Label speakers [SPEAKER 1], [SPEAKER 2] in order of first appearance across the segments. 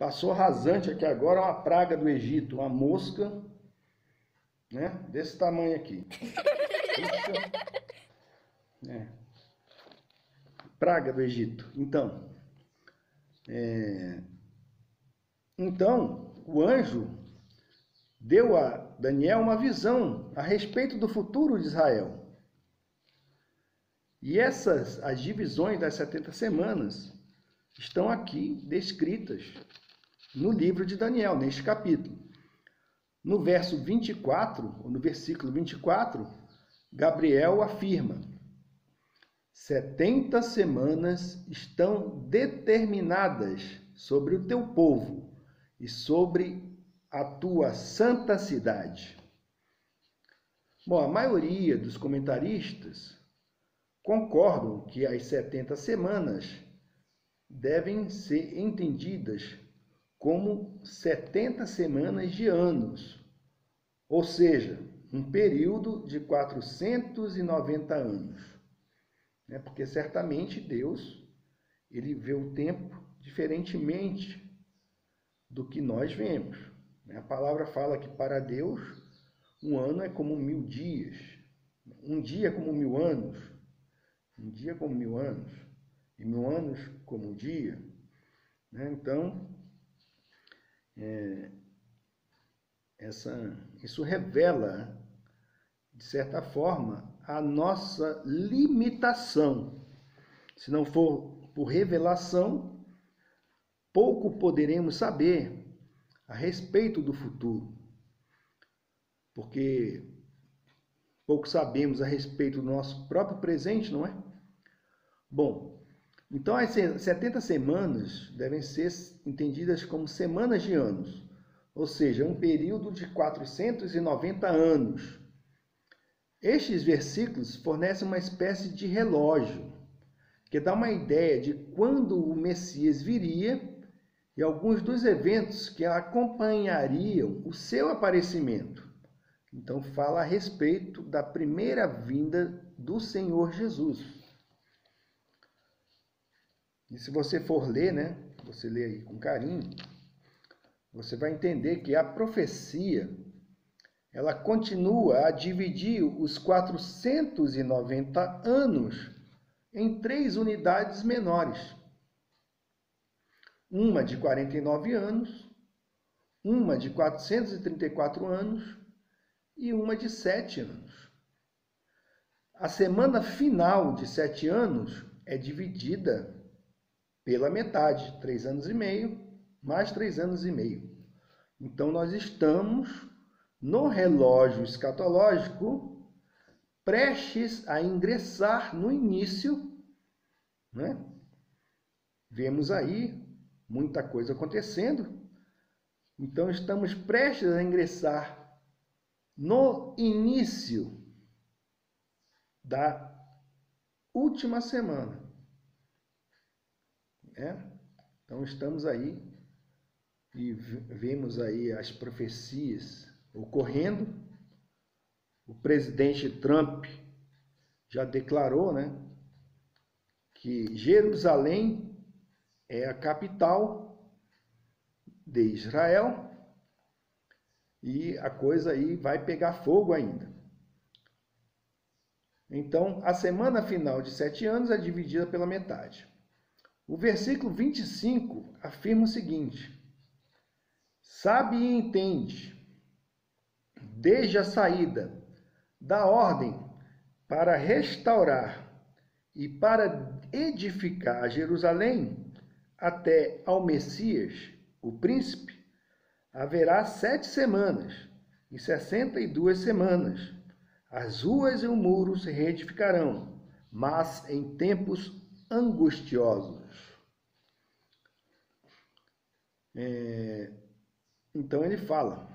[SPEAKER 1] Passou rasante aqui agora uma praga do Egito, uma mosca, né? Desse tamanho aqui. Puxa, é. Praga do Egito. Então, o anjo deu a Daniel uma visão a respeito do futuro de Israel. E as divisões das 70 semanas estão aqui descritas no livro de Daniel, neste capítulo. No verso 24, ou no versículo 24, Gabriel afirma: 70 semanas estão determinadas sobre o teu povo e sobre a tua santa cidade. Bom, a maioria dos comentaristas concordam que as 70 semanas devem ser entendidas como 70 semanas de anos, ou seja, um período de 490 anos. Porque certamente Deus, ele vê o tempo diferentemente do que nós vemos. A palavra fala que para Deus um ano é como 1000 dias, um dia é como 1000 anos, um dia como 1000 anos, e 1000 anos como um dia. Então, isso revela, de certa forma, a nossa limitação. Se não for por revelação, pouco poderemos saber a respeito do futuro, porque pouco sabemos a respeito do nosso próprio presente, não é? Bom, então as 70 semanas devem ser entendidas como semanas de anos, ou seja, um período de 490 anos. Estes versículos fornecem uma espécie de relógio, que dá uma ideia de quando o Messias viria e alguns dos eventos que acompanhariam o seu aparecimento. Então, fala a respeito da primeira vinda do Senhor Jesus. E se você for ler, você lê aí com carinho, você vai entender que a profecia, ela continua a dividir os 490 anos em 3 unidades menores. Uma de 49 anos, uma de 434 anos e uma de 7 anos. A semana final de 7 anos é dividida pela metade, 3 anos e meio, mais 3 anos e meio. Então, nós estamos no relógio escatológico, prestes a ingressar no início, Vemos aí muita coisa acontecendo. Então, estamos prestes a ingressar no início da última semana. Então, estamos aí e vemos aí as profecias ocorrendo. O presidente Trump já declarou, que Jerusalém é a capital de Israel e a coisa aí vai pegar fogo ainda. Então, a semana final de 7 anos é dividida pela metade. O versículo 25 afirma o seguinte: sabe e entende, desde a saída da ordem para restaurar e para edificar Jerusalém até ao Messias, o príncipe, haverá 7 semanas e 62 semanas. As ruas e o muro se reedificarão, mas em tempos angustiosos. Então ele fala,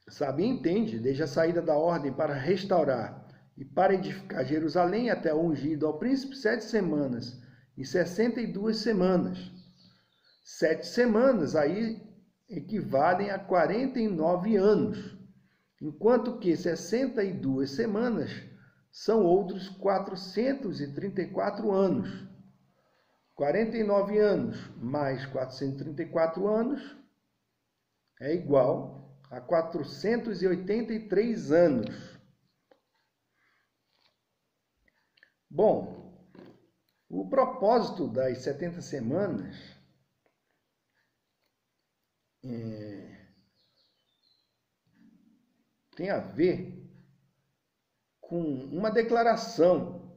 [SPEAKER 1] sabe e entende, desde a saída da ordem para restaurar e para edificar Jerusalém até o ungido ao príncipe, 7 semanas e 62 semanas. 7 semanas aí equivalem a 49 anos, enquanto que 62 semanas são outros 434 anos. 49 anos mais 434 anos é igual a 483 anos. Bom, o propósito das 70 semanas tem a ver com uma declaração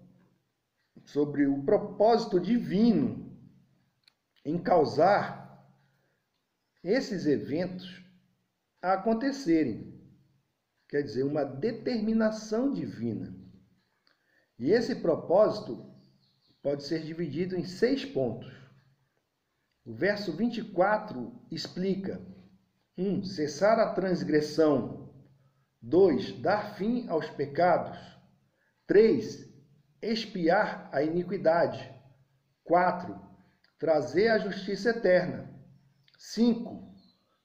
[SPEAKER 1] sobre o propósito divino em causar esses eventos a acontecerem. Quer dizer, uma determinação divina. E esse propósito pode ser dividido em 6 pontos. O verso 24 explica: 1. Cessar a transgressão. 2. Dar fim aos pecados. 3. Expiar a iniquidade. 4. Trazer a justiça eterna. 5.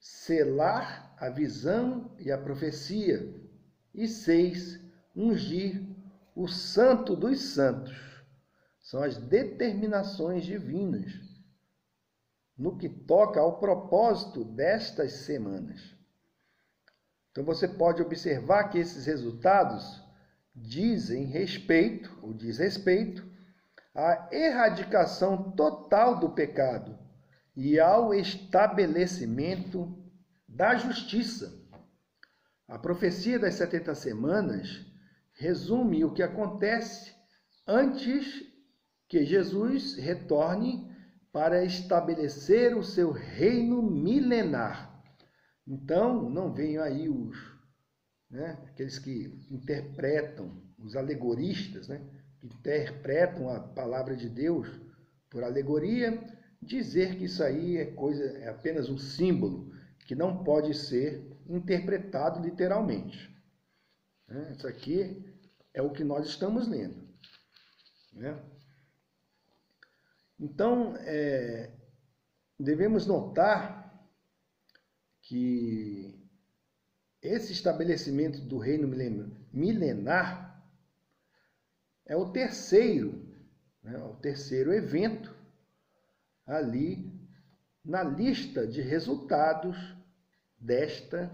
[SPEAKER 1] Selar a visão e a profecia. E 6. Ungir o santo dos santos. São as determinações divinas no que toca ao propósito destas semanas. Então você pode observar que esses resultados diz respeito à erradicação total do pecado e ao estabelecimento da justiça. A profecia das 70 semanas resume o que acontece antes que Jesus retorne para estabelecer o seu reino milenar. Então, não venham aí aqueles que interpretam, os alegoristas, que interpretam a palavra de Deus por alegoria, dizer que isso aí é apenas um símbolo, que não pode ser interpretado literalmente. Isso aqui é o que nós estamos lendo. Então, devemos notar que esse estabelecimento do reino milenar é o terceiro evento ali na lista de resultados destas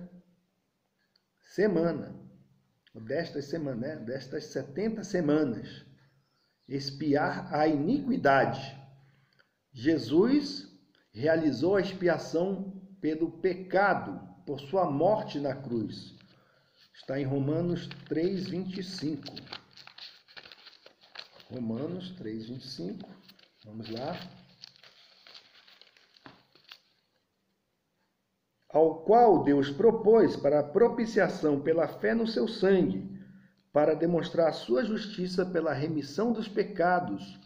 [SPEAKER 1] 70 semanas. Expiar a iniquidade. Jesus realizou a expiação pelo pecado, por sua morte na cruz. Está em Romanos 3:25. Romanos 3:25. Vamos lá. Ao qual Deus propôs para a propiciação pela fé no seu sangue, para demonstrar a sua justiça pela remissão dos pecados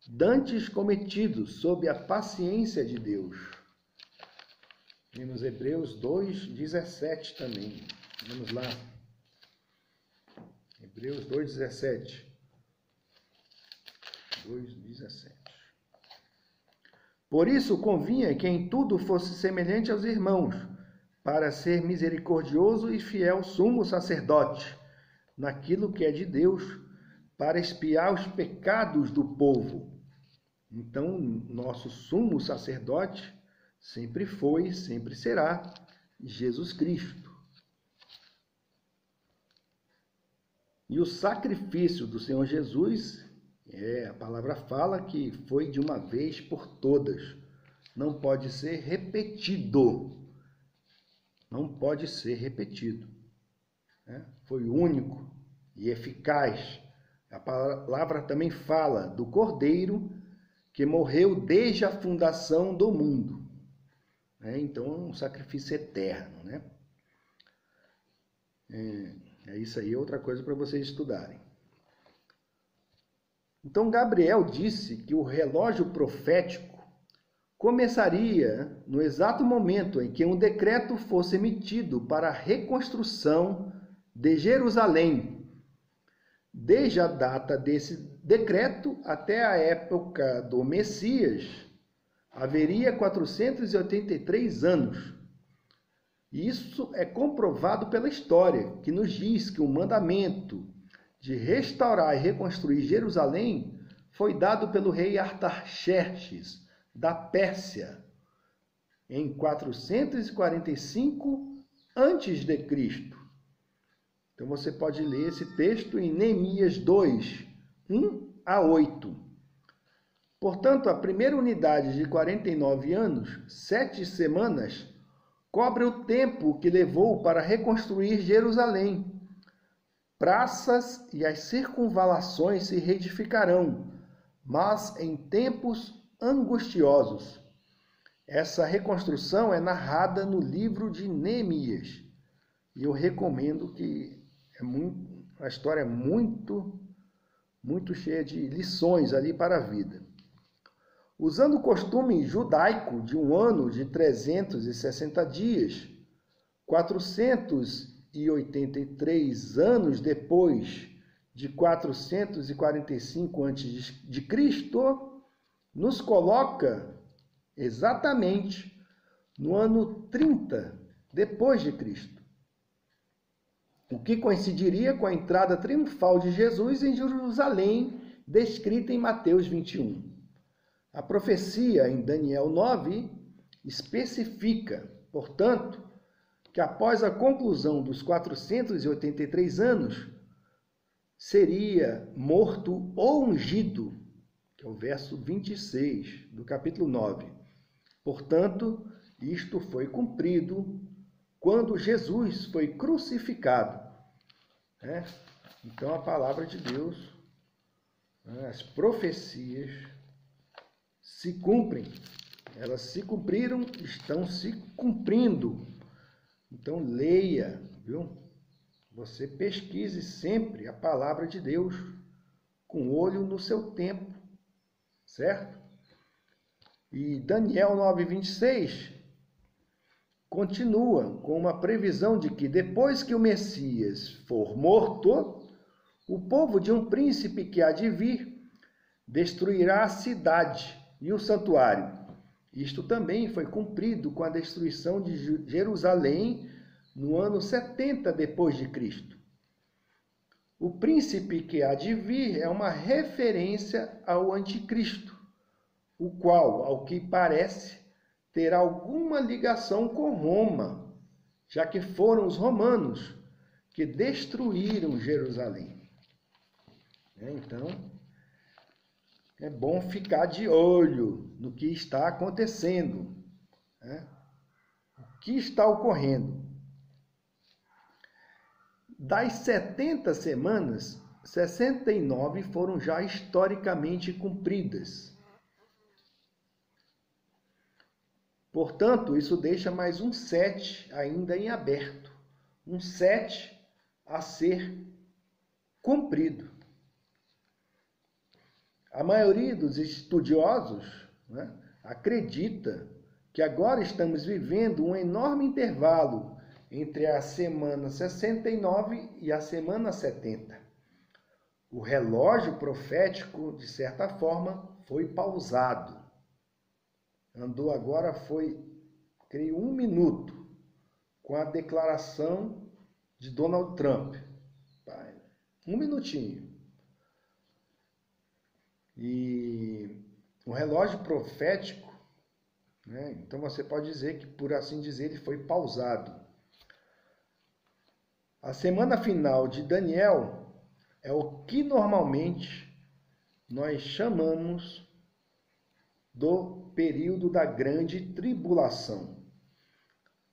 [SPEAKER 1] dantes cometidos sob a paciência de Deus. Vimos Hebreus 2:17 também. Vamos lá. Hebreus 2:17. 2:17. Por isso convinha que em tudo fosse semelhante aos irmãos, para ser misericordioso e fiel sumo sacerdote, naquilo que é de Deus, para expiar os pecados do povo. Então, nosso sumo sacerdote sempre foi e sempre será Jesus Cristo. E o sacrifício do Senhor Jesus, a palavra fala que foi de uma vez por todas. Não pode ser repetido. Não pode ser repetido. Foi único e eficaz. A palavra também fala do Cordeiro que morreu desde a fundação do mundo. Então, é um sacrifício eterno. Isso aí, é outra coisa para vocês estudarem. Então, Gabriel disse que o relógio profético começaria no exato momento em que um decreto fosse emitido para a reconstrução de Jerusalém. Desde a data desse decreto até a época do Messias, haveria 483 anos. E isso é comprovado pela história, que nos diz que o mandamento de restaurar e reconstruir Jerusalém foi dado pelo rei Artaxerxes, da Pérsia, em 445 a.C. Então você pode ler esse texto em Neemias 2, 1 a 8. Portanto, a primeira unidade de 49 anos, 7 semanas, cobre o tempo que levou para reconstruir Jerusalém. Praças e as circunvalações se reedificarão, mas em tempos angustiosos. Essa reconstrução é narrada no livro de Neemias. E eu recomendo que a história é muito cheia de lições ali para a vida. Usando o costume judaico de um ano de 360 dias, 483 anos depois de 445 a.C., nos coloca exatamente no ano 30 depois de Cristo, o que coincidiria com a entrada triunfal de Jesus em Jerusalém, descrita em Mateus 21. A profecia em Daniel 9 especifica, portanto, que após a conclusão dos 483 anos, seria morto ou ungido, que é o verso 26 do capítulo 9. Portanto, isto foi cumprido quando Jesus foi crucificado. Então, a palavra de Deus, as profecias se cumprem. Elas se cumpriram, estão se cumprindo. Então, leia, viu? Você pesquise sempre a palavra de Deus, com olho no seu tempo, certo? E Daniel 9:26 continua com uma previsão de que depois que o Messias for morto, o povo de um príncipe que há de vir destruirá a cidade e o santuário. Isto também foi cumprido com a destruição de Jerusalém no ano 70 depois de Cristo. O príncipe que há de vir é uma referência ao anticristo, o qual, ao que parece, terá alguma ligação com Roma, já que foram os romanos que destruíram Jerusalém. Então, é bom ficar de olho no que está acontecendo, o que está ocorrendo. Das 70 semanas, 69 foram já historicamente cumpridas. Portanto, isso deixa mais um 7 ainda em aberto. Um 7 a ser cumprido. A maioria dos estudiosos acredita que agora estamos vivendo um enorme intervalo entre a semana 69 e a semana 70. O relógio profético, de certa forma, foi pausado. Andou agora, creio, 1 minuto, com a declaração de Donald Trump. 1 minutinho. E o relógio profético, então você pode dizer que, por assim dizer, ele foi pausado. A semana final de Daniel é o que normalmente nós chamamos do período da grande tribulação.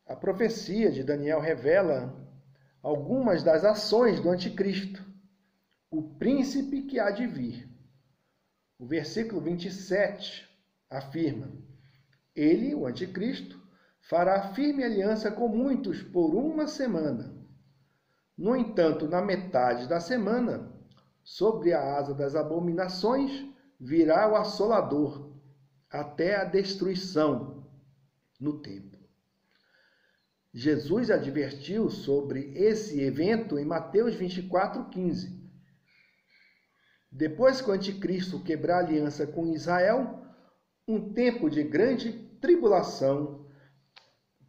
[SPEAKER 1] A profecia de Daniel revela algumas das ações do anticristo, o príncipe que há de vir. O versículo 27 afirma: ele, o anticristo, fará firme aliança com muitos por 1 semana. No entanto, na metade da semana, sobre a asa das abominações, virá o assolador, até a destruição no templo. Jesus advertiu sobre esse evento em Mateus 24:15. Depois que o anticristo quebrar a aliança com Israel, um tempo de grande tribulação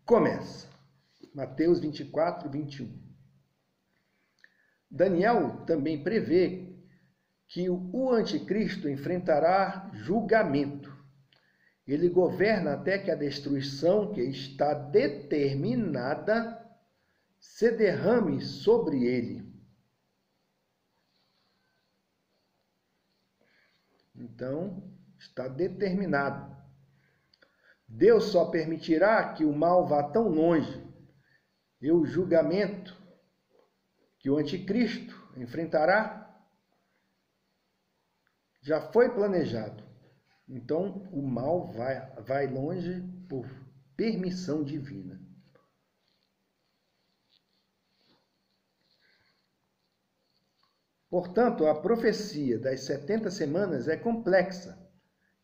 [SPEAKER 1] começa. Mateus 24:21. Daniel também prevê que o anticristo enfrentará julgamento. Ele governa até que a destruição que está determinada se derrame sobre ele. Então, está determinado. Deus só permitirá que o mal vá tão longe e o julgamento que o anticristo enfrentará já foi planejado. Então, o mal vai longe por permissão divina. Portanto, a profecia das 70 semanas é complexa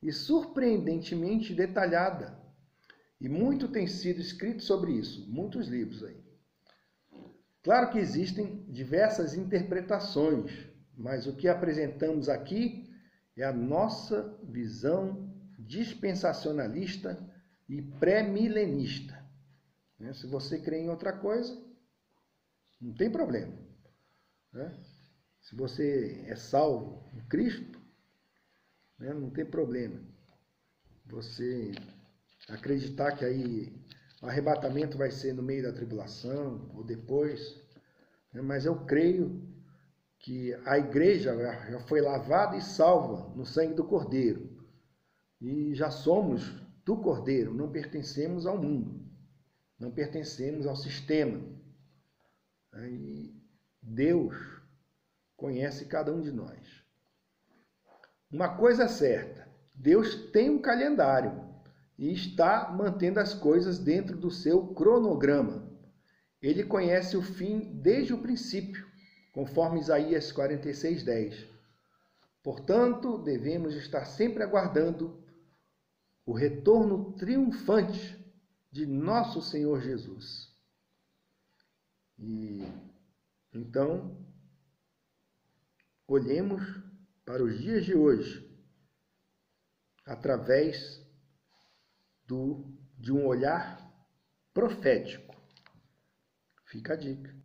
[SPEAKER 1] e surpreendentemente detalhada. E muito tem sido escrito sobre isso, muitos livros aí. Claro que existem diversas interpretações, mas o que apresentamos aqui é a nossa visão dispensacionalista e pré-milenista. Se você crê em outra coisa, não tem problema. Se você é salvo em Cristo, não tem problema. Você acreditar que aí o arrebatamento vai ser no meio da tribulação ou depois, mas eu creio que a igreja já foi lavada e salva no sangue do Cordeiro. E já somos do Cordeiro, não pertencemos ao mundo, não pertencemos ao sistema. E Deus conhece cada um de nós. Uma coisa é certa, Deus tem um calendário e está mantendo as coisas dentro do seu cronograma. Ele conhece o fim desde o princípio, conforme Isaías 46:10. Portanto, devemos estar sempre aguardando o retorno triunfante de nosso Senhor Jesus. E então, olhemos para os dias de hoje através de um olhar profético. Fica a dica.